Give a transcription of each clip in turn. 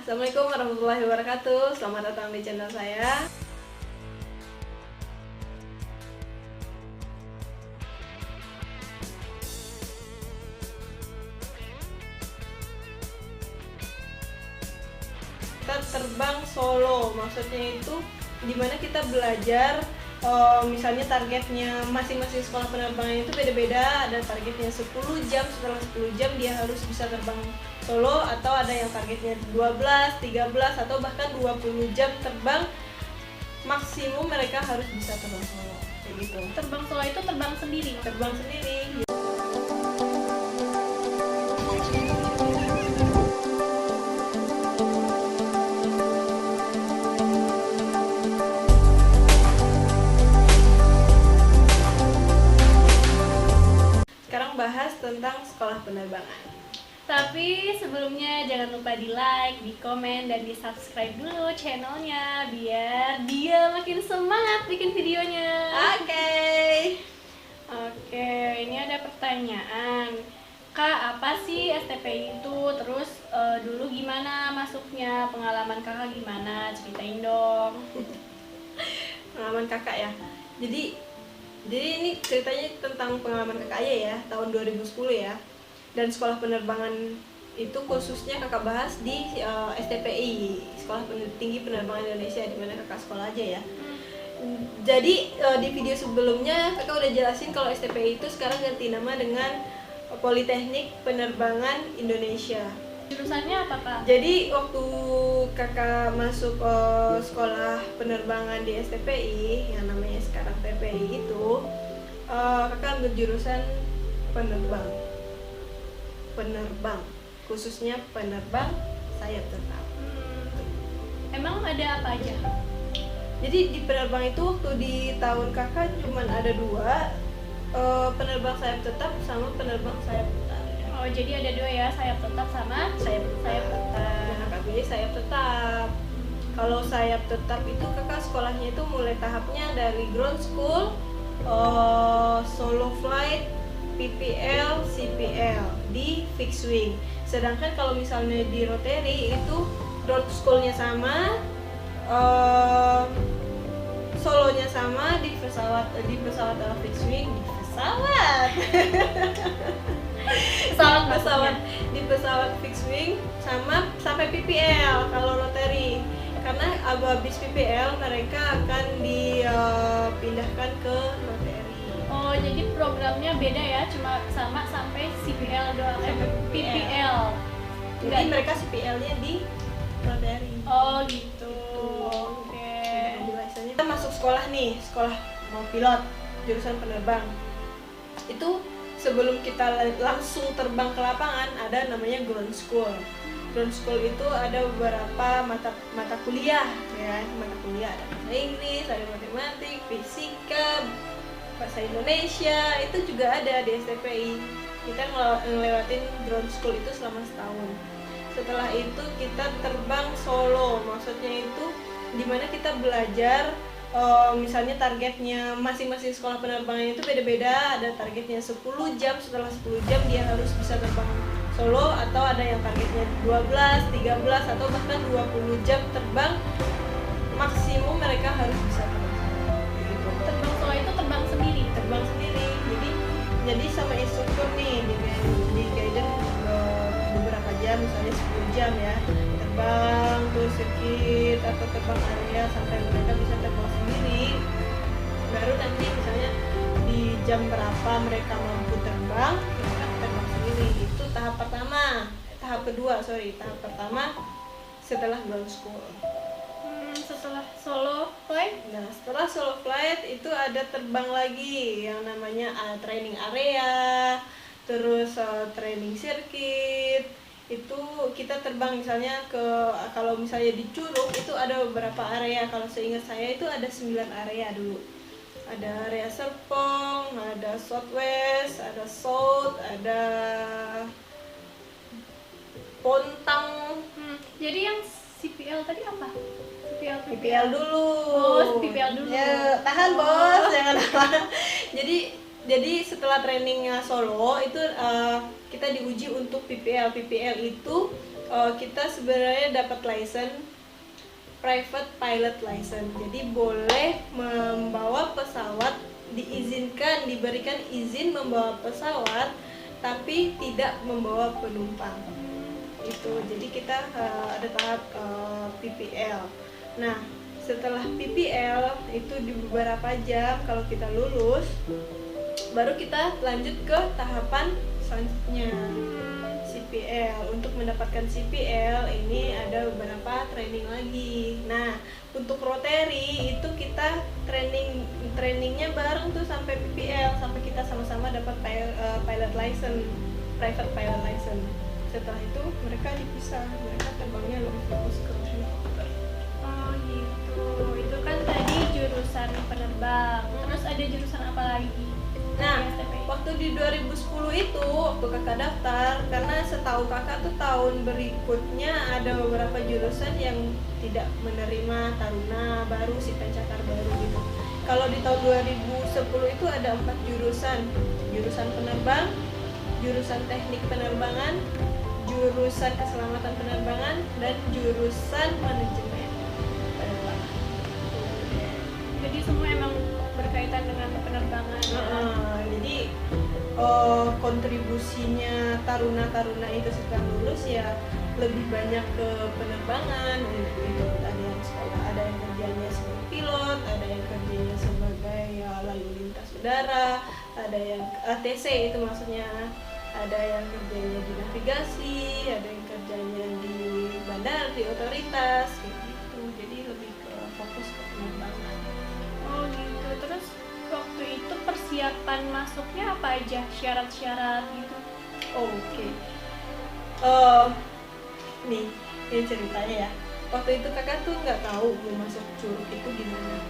Assalamualaikum warahmatullahi wabarakatuh. Selamat datang di channel saya. Kita terbang solo, maksudnya itu dimana kita belajar. Misalnya targetnya masing-masing sekolah penerbangan itu beda-beda. Ada targetnya 10 jam, setelah 10 jam dia harus bisa terbang solo, atau ada yang targetnya 12, 13, atau bahkan 20 jam terbang. Maksimum mereka harus bisa terbang solo, kayak gitu. Terbang solo itu terbang sendiri? Terbang sendiri. Bahas tentang sekolah penerbangan. Tapi sebelumnya jangan lupa di like, di komen, dan di subscribe dulu channelnya biar dia makin semangat bikin videonya. Oke, ini ada pertanyaan. Kak, apa sih STPI itu? Terus dulu gimana masuknya? Pengalaman kakak gimana? Ceritain dong. Pengalaman kakak ya. Jadi ini ceritanya tentang pengalaman kakak ya, tahun 2010 ya. Dan sekolah penerbangan itu khususnya kakak bahas di STPI, Sekolah Tinggi Penerbangan Indonesia, di mana kakak sekolah aja ya. Jadi di video sebelumnya kakak udah jelasin kalau STPI itu sekarang ganti nama dengan Politeknik Penerbangan Indonesia. Jurusannya apa, Kak? Jadi waktu kakak masuk sekolah penerbangan di STPI yang namanya sekarang TPI itu, kakak ambil jurusan penerbang, khususnya penerbang sayap tetap. Emang ada apa aja? Jadi di penerbang itu waktu di tahun kakak cuma ada dua, penerbang sayap tetap sama penerbang sayap tetap. Oh, jadi ada dua ya, sayap tetap sama sayap tetap. Nah, kakak pilih sayap tetap. Kalau sayap tetap itu kakak sekolahnya itu mulai tahapnya dari ground school, solo flight, PPL, CPL di fixed wing. Sedangkan kalau misalnya di rotary itu ground schoolnya sama, solonya sama di pesawat fixed wing, di pesawat fixed wing sama sampai PPL kalau rotary. Karena habis PPL mereka akan dipindahkan ke rotary. Oh, jadi programnya beda ya, cuma sama sampai CPL doang, PPL. Jadi mereka CPL-nya di rotary. Oh gitu. Oke. Kita masuk sekolah nih, sekolah mau pilot, jurusan penerbang. Itu sebelum kita langsung terbang ke lapangan ada namanya ground school. Ground school itu ada beberapa mata kuliah ya, ada bahasa Inggris, ada matematik, fisika, bahasa Indonesia, itu juga ada di STPI. Kita ngelewatin ground school itu selama setahun. Setelah itu kita terbang solo, maksudnya itu dimana kita belajar. Misalnya targetnya masing-masing sekolah penerbangan itu beda-beda. Ada targetnya 10 jam, setelah 10 jam dia harus bisa terbang solo, atau ada yang targetnya 12, 13, atau bahkan 20 jam terbang. Maksimum mereka harus bisa terbang solo gitu. Terbang solo itu terbang sendiri? Terbang sendiri, jadi sama instruktur nih di guidance beberapa jam, misalnya 10 jam ya, terbang terus sirkuit atau terbang area sampai mereka bisa terbang sendiri. Baru nanti misalnya di jam berapa mereka mampu terbang, mereka terbang sendiri. Itu tahap pertama. Tahap pertama setelah ground school. Setelah solo flight? Nah, setelah solo flight itu ada terbang lagi yang namanya training area, terus training circuit. Itu kita terbang misalnya kalau misalnya di Curug itu ada beberapa area. Kalau seingat saya itu ada 9 area dulu. Ada area Serpong, ada Southwest, ada South, ada Pontang. Jadi yang CPL tadi apa? PPL dulu. Oh, PPL dulu. Ya, tahan bos, jangan lama. Jadi jadi setelah trainingnya solo itu kita diuji untuk PPL. PPL itu kita sebenarnya dapat license private pilot license. Jadi boleh membawa pesawat, diberikan izin membawa pesawat tapi tidak membawa penumpang. Itu. Jadi kita ada tahap PPL. Nah, setelah PPL itu di beberapa jam kalau kita lulus, baru kita lanjut ke tahapan selanjutnya, CPL. Untuk mendapatkan CPL ini ada beberapa training lagi. Nah, untuk rotary itu kita trainingnya bareng tuh sampai PPL, sampai kita sama-sama dapat pilot license, private pilot license. Setelah itu mereka dipisah, mereka terbangnya lebih fokus ke helikopter. Oh gitu. Itu kan tadi jurusan penerbang. Terus ada jurusan apa lagi? Nah, Di STPI? waktu di 2010 itu, waktu kakak daftar, karena setahu kakak tuh tahun berikutnya ada beberapa jurusan yang tidak menerima taruna baru, si pencatar baru gitu. Kalau di tahun 2010 itu ada 4 jurusan. Jurusan penerbang, jurusan teknik penerbangan, jurusan keselamatan penerbangan, dan jurusan manajemen penerbangan. Jadi semua emang berkaitan dengan penerbangan. Jadi kontribusinya taruna-taruna itu setelah lulus ya lebih banyak ke penerbangan gitu. Ada yang sekolah, ada yang kerjanya sebagai pilot, ada yang kerjanya sebagai lalu lintas udara, ada yang ATC itu maksudnya, ada yang kerjanya di navigasi, ada yang kerjanya di bandara, di otoritas kayak gitu. Jadi lebih ke fokus ke penerbangan. Oh gitu. Terus waktu itu persiapan masuknya apa aja? Syarat-syarat gitu? Oke. Nih, ini ceritanya ya. Waktu itu kakak tuh nggak tahu mau masuk Curug itu gimana.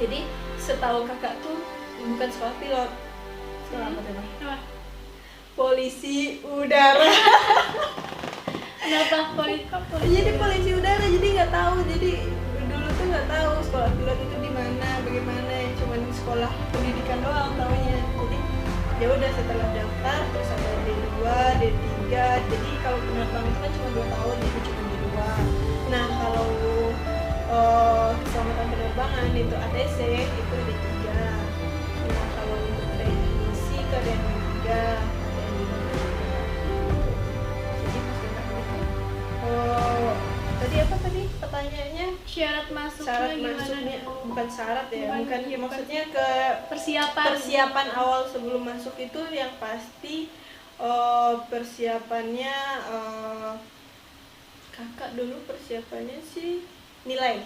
Jadi setahu kakak tuh bukan sekolah pilot, sekolah apa tuh? Apa? Polisi udara. Kenapa polisi? Jadi polisi udara, jadi nggak tahu. Jadi dulu tuh nggak tahu sekolah pilot itu di mana, bagaimana. Yang cuma sekolah pendidikan doang taunya. Jadi ya udah setelah daftar terus ada D2, D3. Jadi kalau penerbang itu kan cuma 2 tahun, jadi cuma D2. Nah kalau keselamatan penerbangan itu ATC itu D3. Nah kalau untuk teknisi ke D3 ada yang di jadi tadi apa tadi pertanyaannya? Syarat masuknya Syarat gimana? masuknya bukan syarat ya, Bukan, bukan iya, bukan. maksudnya ke persiapan awal sebelum masuk itu yang pasti persiapannya kakak dulu persiapannya sih nilai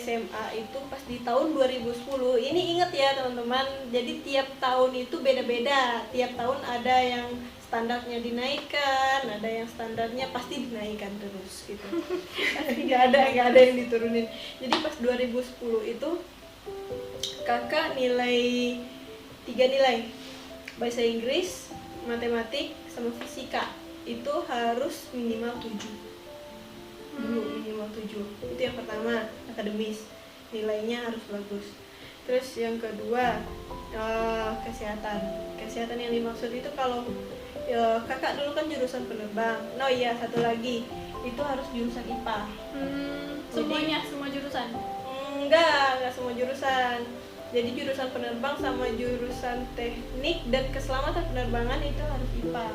SMA itu pas di tahun 2010. Ini ingat ya teman-teman, jadi tiap tahun itu beda-beda. Tiap tahun ada yang standarnya dinaikkan, ada yang standarnya pasti dinaikkan terus gitu. nggak ada yang diturunin. Jadi pas 2010 itu kakak nilai 3 nilai, bahasa Inggris, matematik, sama fisika itu harus minimal 7 dulu, minimal 7. Itu yang pertama, akademis, nilainya harus bagus. Terus yang kedua kesehatan yang dimaksud itu kalau kakak dulu kan jurusan penerbang. No iya, satu lagi itu harus jurusan IPA. Semuanya, semua jurusan? Enggak semua jurusan. Jadi jurusan penerbang sama jurusan teknik dan keselamatan penerbangan itu harus IPA.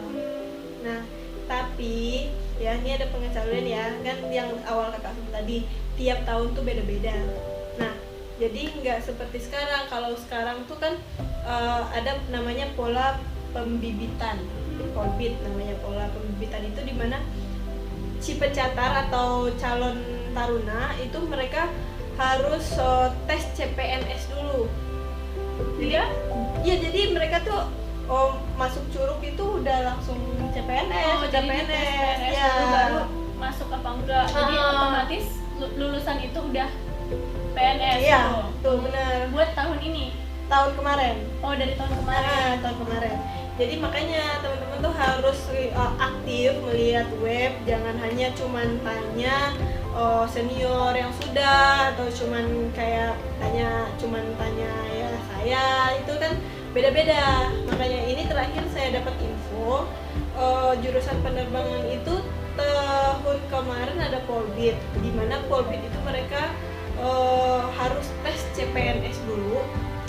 Nah, tapi ya ini ada pengecualian ya, kan yang awal kakak sebut tadi tiap tahun tuh beda-beda. Nah, jadi nggak seperti sekarang. Kalau sekarang tuh kan ada namanya pola pembibitan, polbit namanya. Pola pembibitan itu dimana si pencatar atau calon taruna itu mereka harus tes CPNS dulu. Iya? Iya, jadi mereka tuh masuk Curug itu udah langsung CPNS, jadi CPNS, tes PNS ya. dulu baru masuk apa enggak. Jadi otomatis lulusan itu udah PNS. Iya, gitu. tuh benar. Buat tahun ini? Tahun kemarin. Oh, dari tahun kemarin. Tahun kemarin. Jadi makanya teman-teman tuh harus aktif melihat web, jangan hanya cuman tanya senior yang sudah atau cuman tanya ya saya itu kan beda-beda. Makanya ini terakhir saya dapat info jurusan penerbangan itu tahun kemarin ada Polbit, di mana Polbit itu mereka harus tes CPNS dulu.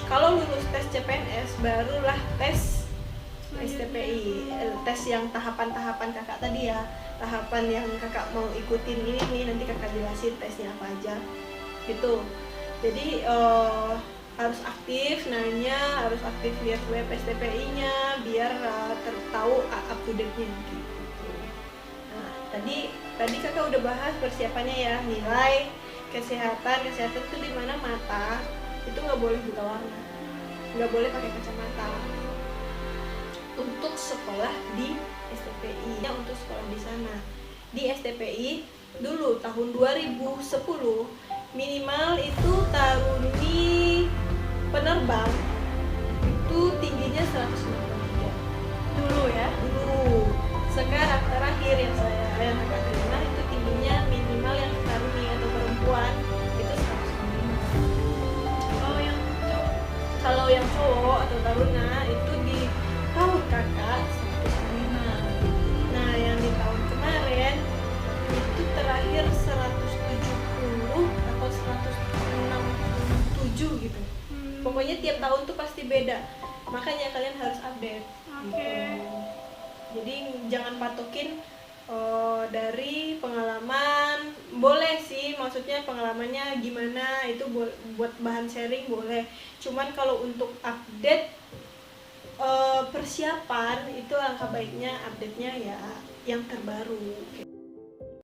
Kalau lulus tes CPNS barulah tes STPI, tes yang tahapan-tahapan kakak tadi ya, tahapan yang kakak mau ikutin ini nih, nanti kakak jelasin tesnya apa aja gitu. Jadi harus aktif nanya, harus aktif lihat web STPI-nya biar tahu up to date-nya gitu. Nah, tadi kakak udah bahas persiapannya ya, nilai, kesehatan itu di mana mata itu nggak boleh buta warna, nggak boleh pakai kacamata untuk sekolah di STPI. Ya, untuk sekolah di sana di STPI dulu tahun 2010 minimal itu taruni penerbang itu tingginya 193 Dulu ya. dulu. Sekarang terakhir yang kakak terima itu tingginya minimal yang taruni atau perempuan itu 105. Oh, yang cowok. Kalau yang cowok atau taruna itu di tahun kakak 105. Nah, yang di tahun kemarin itu terakhir 170 atau 167 gitu. Pokoknya tiap tahun tuh pasti beda. Makanya kalian harus update. Oke. Gitu. Jadi jangan patokin dari pengalaman. Boleh sih, maksudnya pengalamannya gimana itu buat bahan sharing boleh. Cuman kalau untuk update persiapan itu alangkah baiknya update-nya ya yang terbaru.